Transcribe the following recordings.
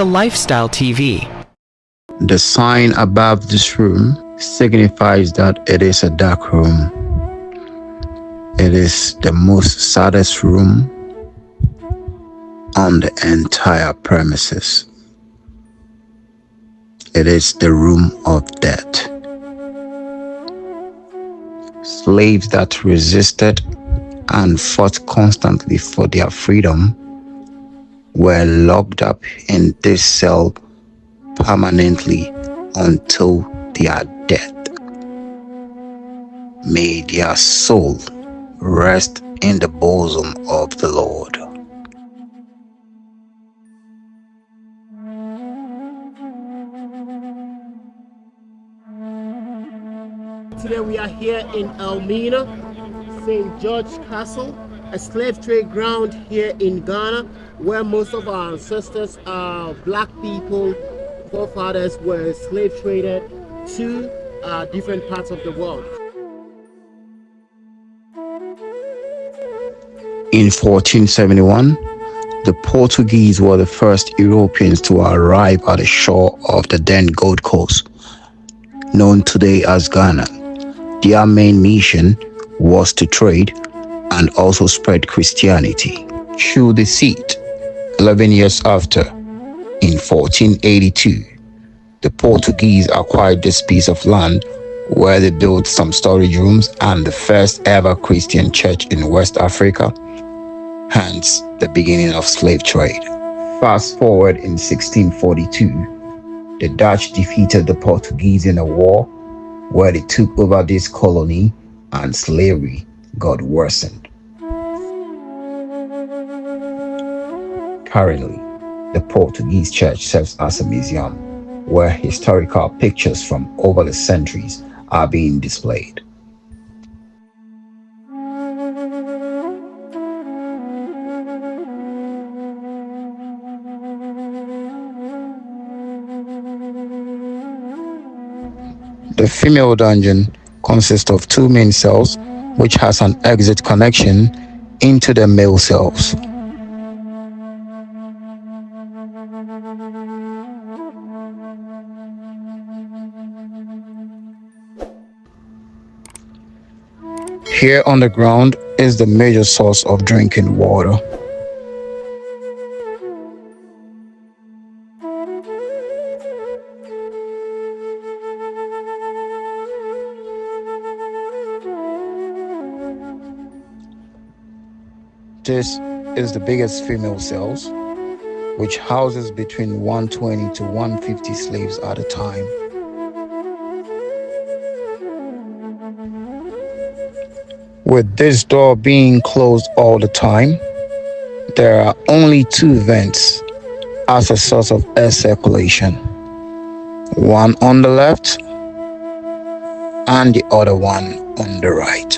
a lifestyle TV. The sign above this room signifies that it is a dark room. It is the most saddest room on the entire premises. It is the room of death. Slaves that resisted and fought constantly for their freedom were locked up in this cell permanently until their death. May their soul rest in the bosom of the Lord. Today we are here in Elmina, St. George Castle, a slave trade ground here in Ghana, where most of our ancestors, black people, forefathers, were slave traded to different parts of the world. In 1471, the Portuguese were the first Europeans to arrive at the shore of the then Gold Coast, known today as Ghana. Their main mission was to trade and also spread Christianity through the sea. 11 years after, in 1482, the Portuguese acquired this piece of land where they built some storage rooms and the first ever Christian church in West Africa, hence the beginning of slave trade. Fast forward in 1642, the Dutch defeated the Portuguese in a war where they took over this colony and slavery got worsened. Currently, the Portuguese church serves as a museum where historical pictures from over the centuries are being displayed. The female dungeon consists of two main cells, which has an exit connection into the male cells. Here on the ground is the major source of drinking water. This is the biggest female cells, which houses between 120 to 150 slaves at a time. With this door being closed all the time, there are only two vents as a source of air circulation. One on the left and the other one on the right.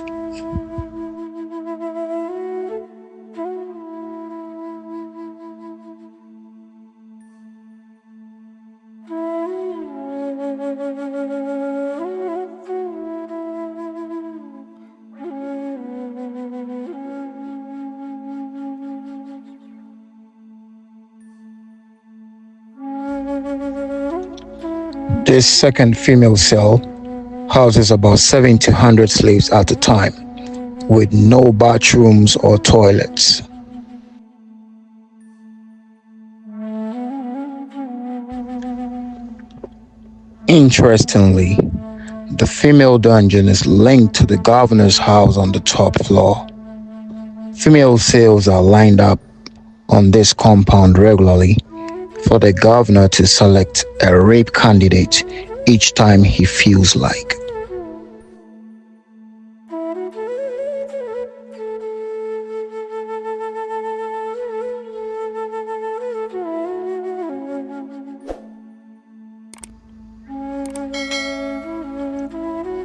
This second female cell houses about 1,700 slaves at a time, with no bathrooms or toilets. Interestingly, the female dungeon is linked to the governor's house on the top floor. Female cells are lined up on this compound regularly for the governor to select a rape candidate each time he feels like.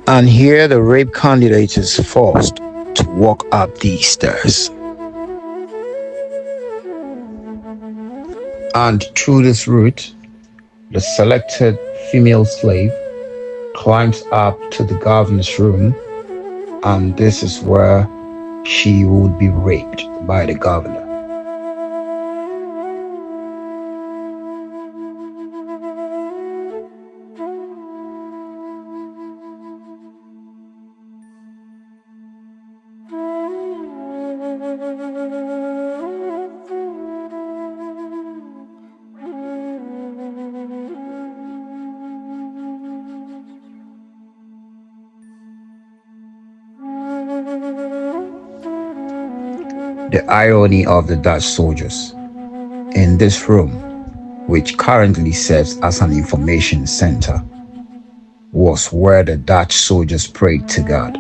And here the rape candidate is forced to walk up these stairs. And through this route, the selected female slave climbs up to the governor's room, and this is where she would be raped by the governor. The irony of the Dutch soldiers. In this room, which currently serves as an information center, was where the Dutch soldiers prayed to God,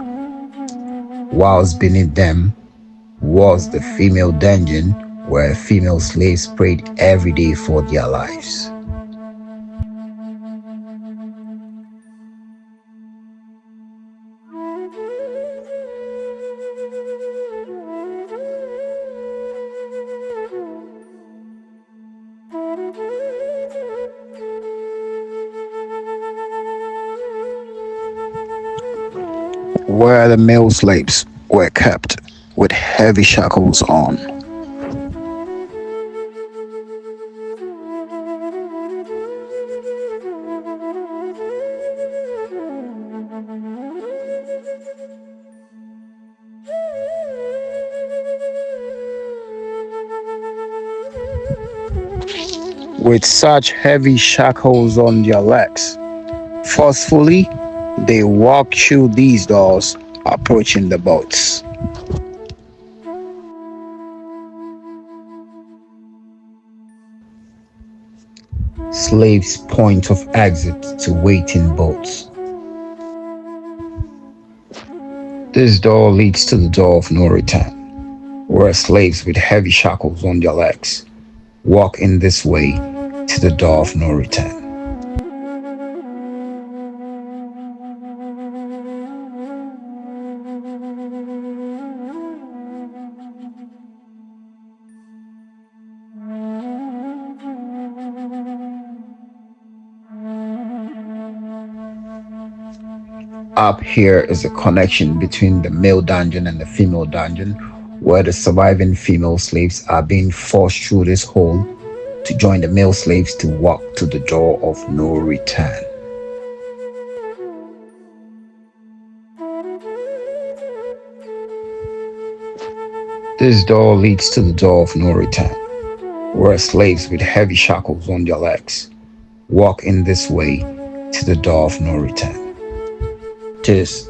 whilst beneath them was the female dungeon where female slaves prayed every day for their lives. Where the male slaves were kept with heavy shackles on. With such heavy shackles on their legs, forcefully, they walked through these doors, approaching the boats. Slaves' point of exit to waiting boats. This door leads to the door of no return, where slaves with heavy shackles on their legs walk in this way to the door of no return. Up here is a connection between the male dungeon and the female dungeon, where the surviving female slaves are being forced through this hole to join the male slaves to walk to the door of no return. This door leads to the door of no return, where slaves with heavy shackles on their legs walk in this way to the door of no return. This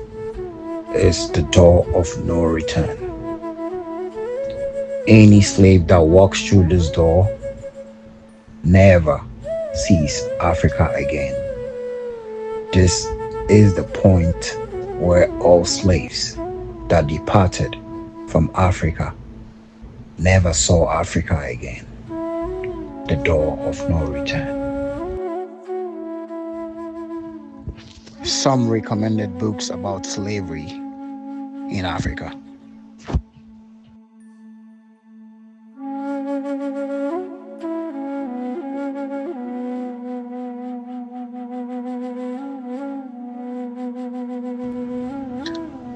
is the door of no return. Any slave that walks through this door never sees Africa again. This is the point where all slaves that departed from Africa never saw Africa again. The door of no return. Some recommended books about slavery in Africa.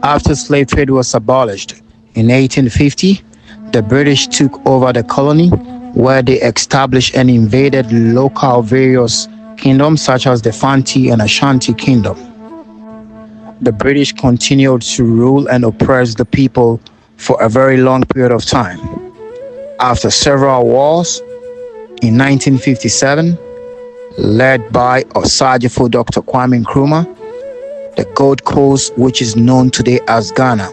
After slave trade was abolished in 1850, the British took over the colony, where they established and invaded local various kingdoms such as the Fanti and Ashanti Kingdom. The British continued to rule and oppress the people for a very long period of time. After several wars, in 1957, led by Osajifo Dr. Kwame Nkrumah, the Gold Coast, which is known today as Ghana,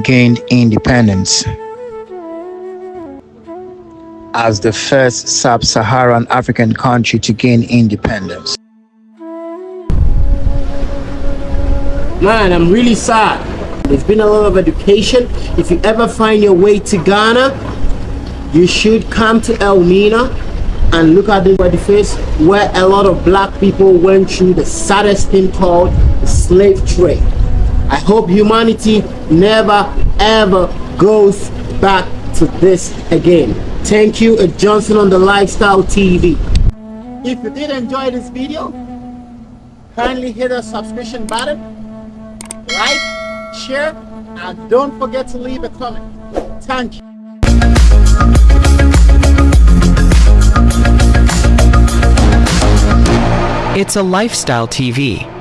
gained independence. As the first sub-Saharan African country to gain independence. Man, I'm really sad. There's been a lot of education. If you ever find your way to Ghana, you should come to Elmina and look at the edifice where a lot of black people went through the saddest thing called the slave trade. I hope humanity never ever goes back to this again. Thank you, Johnson on the Lifestyle TV. If you did enjoy this video, kindly hit the subscription button, like, share, and don't forget to leave a comment. Thank you. It's a Lifestyle TV.